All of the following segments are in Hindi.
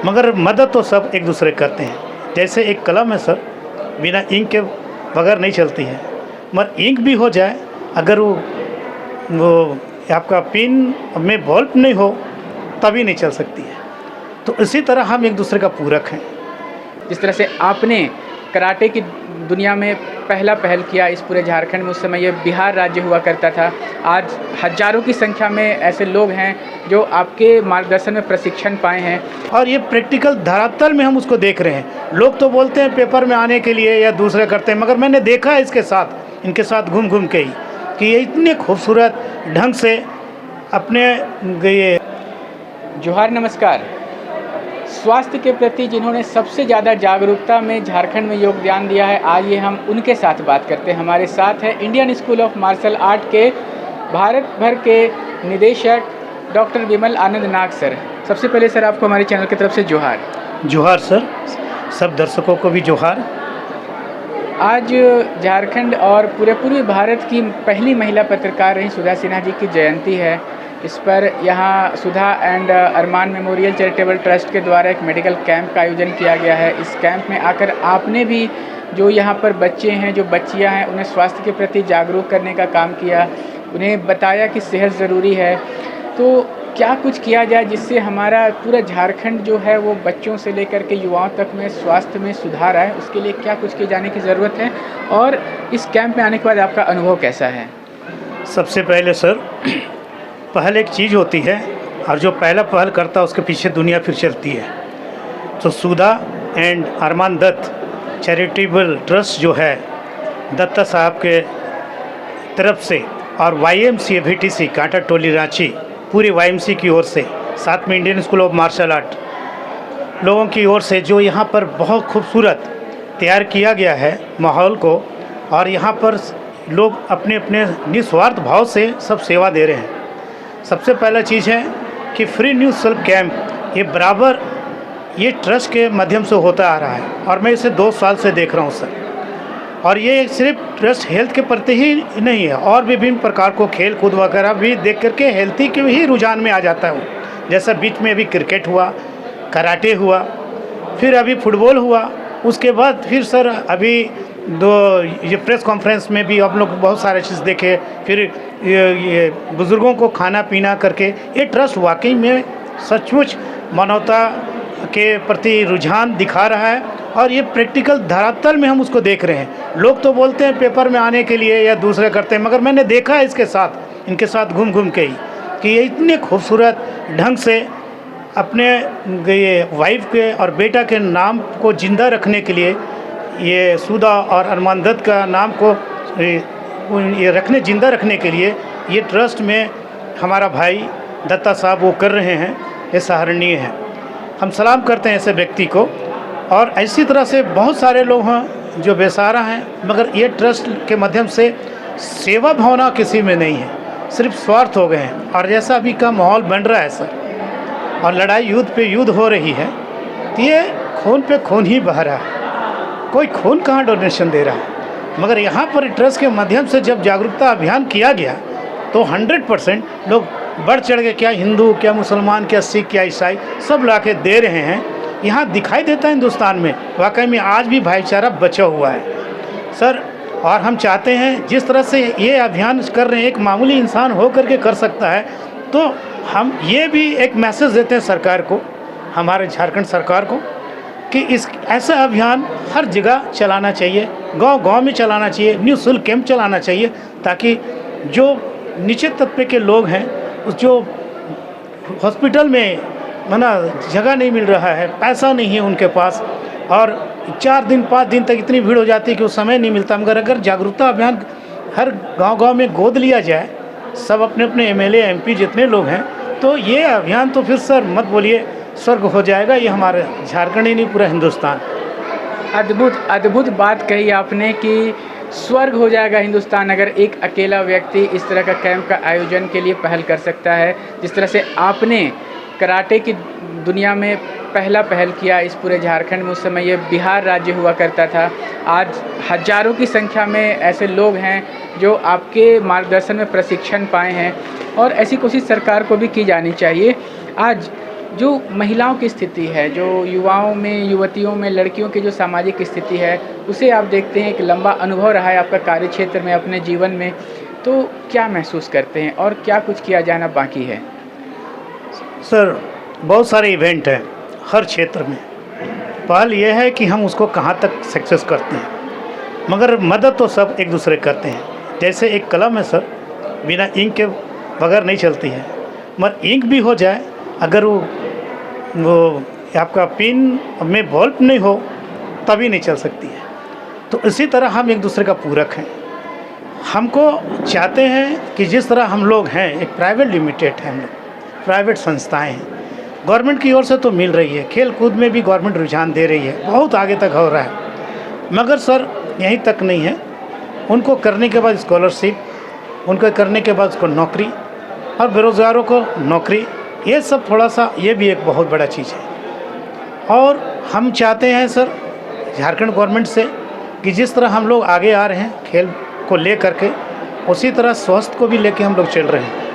मगर मदद तो सब एक दूसरे करते हैं। जैसे एक कलम है सर, बिना इंक के बगैर नहीं चलती है, मगर इंक भी हो जाए, अगर वो आपका पिन में बल्ब नहीं हो तभी नहीं चल सकती है। तो इसी तरह हम एक दूसरे का पूरक हैं। जिस तरह से आपने कराटे की दुनिया में पहला पहल किया इस पूरे झारखंड में, उस समय ये बिहार राज्य हुआ करता था। आज हजारों की संख्या में ऐसे लोग हैं जो आपके मार्गदर्शन में प्रशिक्षण पाए हैं और ये प्रैक्टिकल धरातल में हम उसको देख रहे हैं। लोग तो बोलते हैं पेपर में आने के लिए या दूसरे करते हैं, मगर मैंने देखा है इनके साथ घूम घूम के ही कि ये इतने खूबसूरत ढंग से अपने ये। जोहार, नमस्कार। स्वास्थ्य के प्रति जिन्होंने सबसे ज़्यादा जागरूकता में झारखंड में योगदान दिया है, आइए हम उनके साथ बात करते हैं। हमारे साथ है Indian school of martial art के भारत भर के निदेशक डॉक्टर विमल आनंद नाग सर। सबसे पहले सर आपको हमारे चैनल की तरफ से जोहार। जोहार सर, सब दर्शकों को भी जोहार। आज झारखंड और पूरे भारत की पहली महिला पत्रकार रही सुधा सिन्हा जी की जयंती है। इस पर यहाँ Sudha and Arman memorial charitable trust के द्वारा एक मेडिकल कैंप का आयोजन किया गया है। इस कैंप में आकर आपने भी जो यहाँ पर बच्चे हैं, जो बच्चियाँ हैं, उन्हें स्वास्थ्य के प्रति जागरूक करने का काम किया, उन्हें बताया कि सेहत ज़रूरी है। तो क्या कुछ किया जाए जिससे हमारा पूरा झारखंड जो है वो बच्चों से लेकर के युवाओं तक में स्वास्थ्य में सुधार आए, उसके लिए क्या कुछ किए जाने की ज़रूरत है, और इस कैंप में आने के बाद आपका अनुभव कैसा है? सबसे पहले सर, पहल एक चीज़ होती है और जो पहला पहल करता है उसके पीछे दुनिया फिर चलती है। तो Sudha and Arman Dutt charitable trust जो है दत्ता साहब के तरफ से और YMCA VTC कांटा टोली रांची पूरी YMCA की ओर से, साथ में Indian school of martial art लोगों की ओर से जो यहाँ पर बहुत खूबसूरत तैयार किया गया है माहौल को, और यहाँ पर लोग अपने अपने निस्वार्थ भाव से सब सेवा दे रहे हैं। सबसे पहला चीज़ है कि फ्री न्यूज़ सेल्फ कैंप ये बराबर ये ट्रस्ट के माध्यम से होता आ रहा है और मैं इसे 2 साल से देख रहा हूँ सर। और ये सिर्फ ट्रस्ट हेल्थ के प्रति ही नहीं है, और विभिन्न प्रकार को खेल कूद वगैरह भी देख करके हेल्थी के ही रुझान में आ जाता है वो। जैसा बीच में अभी क्रिकेट हुआ, कराटे हुआ, फिर अभी फुटबॉल हुआ, उसके बाद फिर सर अभी ये प्रेस कॉन्फ्रेंस में भी आप लोग बहुत सारे चीज़ देखे। फिर ये बुज़ुर्गों को खाना पीना करके ये ट्रस्ट वाकई में सचमुच मानवता के प्रति रुझान दिखा रहा है, और ये प्रैक्टिकल धरातल में हम उसको देख रहे हैं। लोग तो बोलते हैं पेपर में आने के लिए या दूसरे करते हैं, मगर मैंने देखा है इनके साथ घूम घूम के ही कि ये इतने खूबसूरत ढंग से अपने ये वाइफ के और बेटा के नाम को ज़िंदा रखने के लिए, ये सुधा और अरमान दत्त का नाम को ये ज़िंदा रखने के लिए ये ट्रस्ट में हमारा भाई दत्ता साहब वो कर रहे हैं। ये सराहनीय है। हम सलाम करते हैं ऐसे व्यक्ति को, और इसी तरह से बहुत सारे लोग हैं जो बेसहारा हैं, मगर ये ट्रस्ट के माध्यम से सेवा भावना किसी में नहीं है, सिर्फ स्वार्थ हो गए हैं। और जैसा अभी का माहौल बन रहा है सर, और लड़ाई युद्ध पे युद्ध हो रही है, तो ये खून पे खून ही बह रहा है। कोई खून कहाँ डोनेशन दे रहा है, मगर यहाँ पर ट्रस्ट के माध्यम से जब जागरूकता अभियान किया गया तो 100% लोग बढ़ चढ़ के, क्या हिंदू, क्या मुसलमान, क्या सिख, क्या ईसाई, सब ला के दे रहे हैं। यहाँ दिखाई देता है हिंदुस्तान में वाकई में आज भी भाईचारा बचा हुआ है सर। और हम चाहते हैं जिस तरह से ये अभियान कर रहे हैं, एक मामूली इंसान हो करके कर सकता है, तो हम ये भी एक मैसेज देते हैं सरकार को, हमारे झारखंड सरकार को, कि इस ऐसा अभियान हर जगह चलाना चाहिए, गांव-गांव में चलाना चाहिए, निःशुल्क कैंप चलाना चाहिए, ताकि जो नीचे तबके के लोग हैं, जो हॉस्पिटल में माना जगह नहीं मिल रहा है, पैसा नहीं है उनके पास, और 4 दिन 5 दिन तक इतनी भीड़ हो जाती है कि उस समय नहीं मिलता। मगर अगर जागरूकता अभियान हर गांव-गांव में गोद लिया जाए, सब अपने अपने MLA MP जितने लोग हैं, तो ये अभियान तो फिर सर मत बोलिए स्वर्ग हो जाएगा। ये हमारे झारखंड ही नहीं, पूरा हिंदुस्तान। अद्भुत बात कही आपने कि स्वर्ग हो जाएगा हिंदुस्तान अगर एक अकेला व्यक्ति इस तरह का कैंप का आयोजन के लिए पहल कर सकता है। जिस तरह से आपने कराटे की दुनिया में पहला पहल किया इस पूरे झारखंड में, उस समय ये बिहार राज्य हुआ करता था। आज हजारों की संख्या में ऐसे लोग हैं जो आपके मार्गदर्शन में प्रशिक्षण पाए हैं, और ऐसी कोशिश सरकार को भी की जानी चाहिए। आज जो महिलाओं की स्थिति है, जो युवाओं में, युवतियों में, लड़कियों की जो सामाजिक स्थिति है, उसे आप देखते हैं, एक लंबा अनुभव रहा है आपका कार्यक्षेत्र में, अपने जीवन में, तो क्या महसूस करते हैं और क्या कुछ किया जाना बाकी है? सर, बहुत सारे इवेंट हैं हर क्षेत्र में। पहल यह है कि हम उसको कहाँ तक सक्सेस करते हैं, मगर मदद तो सब एक दूसरे करते हैं। जैसे एक कलम है सर, बिना इंक के बगैर नहीं चलती है, मगर इंक भी हो जाए, अगर वो आपका पिन में बल्ब नहीं हो तभी नहीं चल सकती है। तो इसी तरह हम एक दूसरे का पूरक हैं। हमको चाहते हैं कि जिस तरह हम लोग हैं, एक प्राइवेट लिमिटेड है, हम लोग प्राइवेट संस्थाएं हैं, गवर्नमेंट की ओर से तो मिल रही है, खेल कूद में भी गवर्नमेंट रुझान दे रही है, बहुत आगे तक हो रहा है, मगर सर यहीं तक नहीं है। उनको करने के बाद स्कॉलरशिप, उनको करने के बाद उसको नौकरी, और बेरोज़गारों को नौकरी, ये सब थोड़ा सा, ये भी एक बहुत बड़ा चीज़ है। और हम चाहते हैं सर झारखंड गवर्नमेंट से कि जिस तरह हम लोग आगे आ रहे हैं खेल को ले करके, उसी तरह स्वास्थ्य को भी लेके हम लोग चल रहे हैं।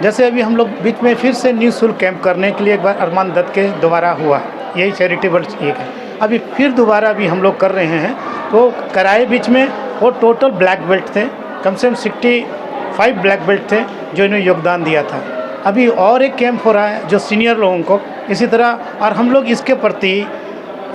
जैसे अभी हम लोग बीच में फिर से निःशुल्क कैंप करने के लिए एक बार अरमान दत्त के दोबारा हुआ, यही चैरिटेबल एक है, अभी फिर दोबारा भी हम लोग कर रहे हैं। तो कराए बीच में वो टोटल ब्लैक बेल्ट थे, कम से कम 65 ब्लैक बेल्ट थे जो इन्होंने योगदान दिया था। अभी और एक कैंप हो रहा है जो सीनियर लोगों को इसी तरह, और हम लोग इसके प्रति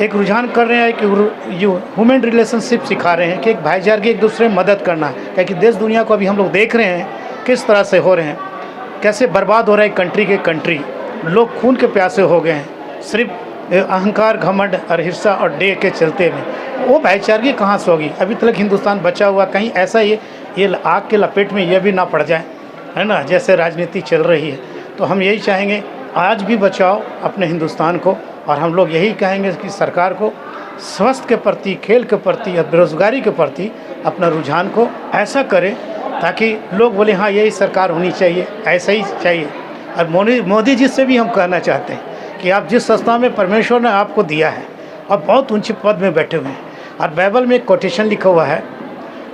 एक रुझान कर रहे हैं कि जो ह्यूमन रिलेशनशिप सिखा रहे हैं कि एक भाईचारे की एक दूसरे में मदद करना है। क्योंकि देश दुनिया को अभी हम लोग देख रहे हैं किस तरह से हो रहे हैं, कैसे बर्बाद हो रहा है कंट्री के कंट्री, लोग खून के प्यासे हो गए हैं सिर्फ अहंकार, घमंड और हिस्सा और डे के चलते में। वो भाईचारगी कहाँ से होगी? अभी तक हिंदुस्तान बचा हुआ, कहीं ऐसा ये आग के लपेट में ये भी ना पड़ जाए, है ना, जैसे राजनीति चल रही है। तो हम यही चाहेंगे आज भी बचाओ अपने हिंदुस्तान को, और हम लोग यही कहेंगे कि सरकार को स्वास्थ्य के प्रति, खेल के प्रति या बेरोजगारी के प्रति अपना रुझान को ऐसा करे ताकि लोग बोले हाँ यही सरकार होनी चाहिए, ऐसा ही चाहिए। और मोदी जी से भी हम कहना चाहते हैं कि आप जिस संस्था में परमेश्वर ने आपको दिया है और बहुत ऊंचे पद में बैठे हुए हैं, और बाइबल में एक कोटेशन लिखा हुआ है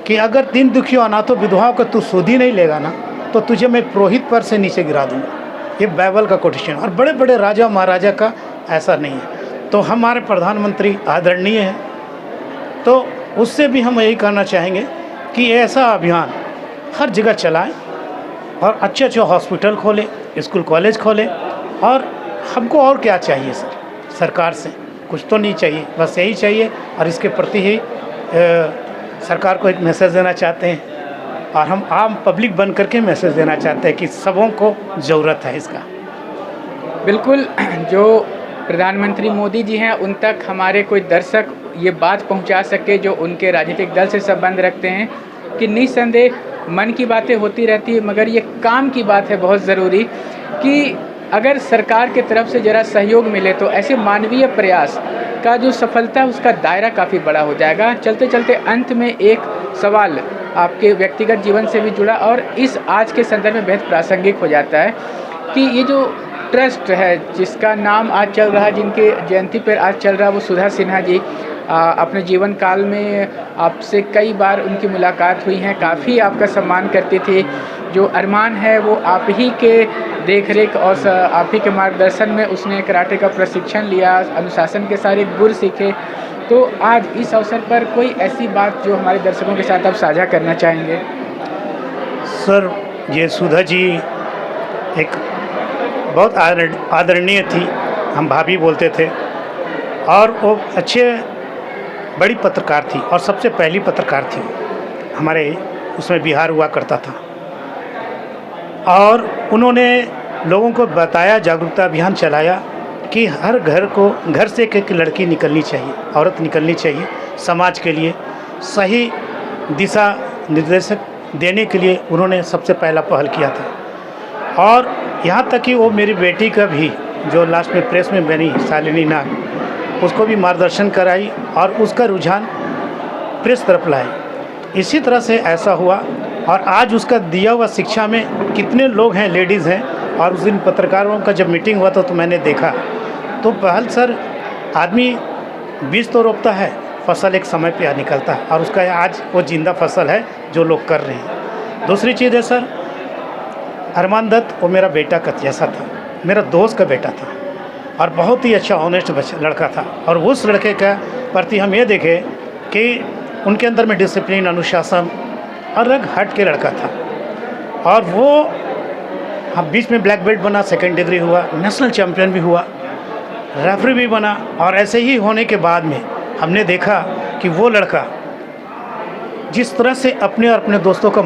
कि अगर दीन दुखियों अनाथों विधवाओं का तू सुध ही नहीं लेगा ना, तो तुझे मैं पुरोहित पर से नीचे गिरा दूँगा। ये बाइबल का कोटेशन, और बड़े बड़े राजा महाराजा का ऐसा नहीं है। तो हमारे प्रधानमंत्री आदरणीय हैं, तो उससे भी हम यही करना चाहेंगे कि ऐसा अभियान हर जगह चलाएं और अच्छे अच्छे हॉस्पिटल खोलें, स्कूल कॉलेज खोलें। और हमको और क्या चाहिए सर? सरकार से कुछ तो नहीं चाहिए, बस यही चाहिए। और इसके प्रति ही सरकार को एक मैसेज देना चाहते हैं, और हम आम पब्लिक बन करके मैसेज देना चाहते हैं कि सबों को ज़रूरत है इसका। बिल्कुल, जो प्रधानमंत्री मोदी जी हैं उन तक हमारे कोई दर्शक ये बात पहुंचा सके जो उनके राजनीतिक दल से संबंध रखते हैं कि निस्संदेह मन की बातें होती रहती है, मगर ये काम की बात है बहुत ज़रूरी कि अगर सरकार के तरफ से ज़रा सहयोग मिले तो ऐसे मानवीय प्रयास का जो सफलता है उसका दायरा काफ़ी बड़ा हो जाएगा। चलते चलते अंत में एक सवाल आपके व्यक्तिगत जीवन से भी जुड़ा और इस आज के संदर्भ में बेहद प्रासंगिक हो जाता है कि ये जो ट्रस्ट है जिसका नाम आज चल रहा है, जिनके जयंती पर आज चल रहा है, वो सुधा सिन्हा जी, अपने जीवन काल में आपसे कई बार उनकी मुलाकात हुई है, काफ़ी आपका सम्मान करती थी। जो अरमान है वो आप ही के देखरेख और आप ही के मार्गदर्शन में उसने कराटे का प्रशिक्षण लिया, अनुशासन के सारे गुर सीखे। तो आज इस अवसर पर कोई ऐसी बात जो हमारे दर्शकों के साथ आप साझा करना चाहेंगे? सर, ये सुधा जी एक बहुत आदरणीय थी, हम भाभी बोलते थे, और वो अच्छे बड़ी पत्रकार थी और सबसे पहली पत्रकार थी हमारे उसमें बिहार हुआ करता था। और उन्होंने लोगों को बताया, जागरूकता अभियान चलाया कि हर घर से एक लड़की निकलनी चाहिए, औरत निकलनी चाहिए समाज के लिए सही दिशा निर्देशक देने के लिए उन्होंने सबसे पहला पहल किया था। और यहाँ तक कि वो मेरी बेटी का भी जो लास्ट में प्रेस में बनी शालिनी नाग, उसको भी मार्गदर्शन कराई और उसका रुझान प्रेस तरफ लाई। इसी तरह से ऐसा हुआ, और आज उसका दिया हुआ शिक्षा में कितने लोग हैं, लेडीज़ हैं। और उस दिन पत्रकारों का जब मीटिंग हुआ तो मैंने देखा, तो पहल सर, आदमी बीज तो रोपता है, फसल एक समय पे निकलता है, और उसका आज वो जिंदा फसल है जो लोग कर रहे हैं। दूसरी चीज़ है सर, अरमान दत्त वो मेरा बेटा का जैसा था, मेरा दोस्त का बेटा था। और बहुत ही अच्छा ऑनेस्ट लड़का था। और उस लड़के का प्रति हम ये देखें कि उनके अंदर में डिसिप्लिन, अनुशासन अलग हट के लड़का था। और वो हम बीच में ब्लैक बेल्ट बना, सेकंड डिग्री हुआ, नेशनल चैम्पियन भी हुआ, रेफरी भी बना। और ऐसे ही होने के बाद में हमने देखा कि वो लड़का जिस तरह से अपने और अपने दोस्तों का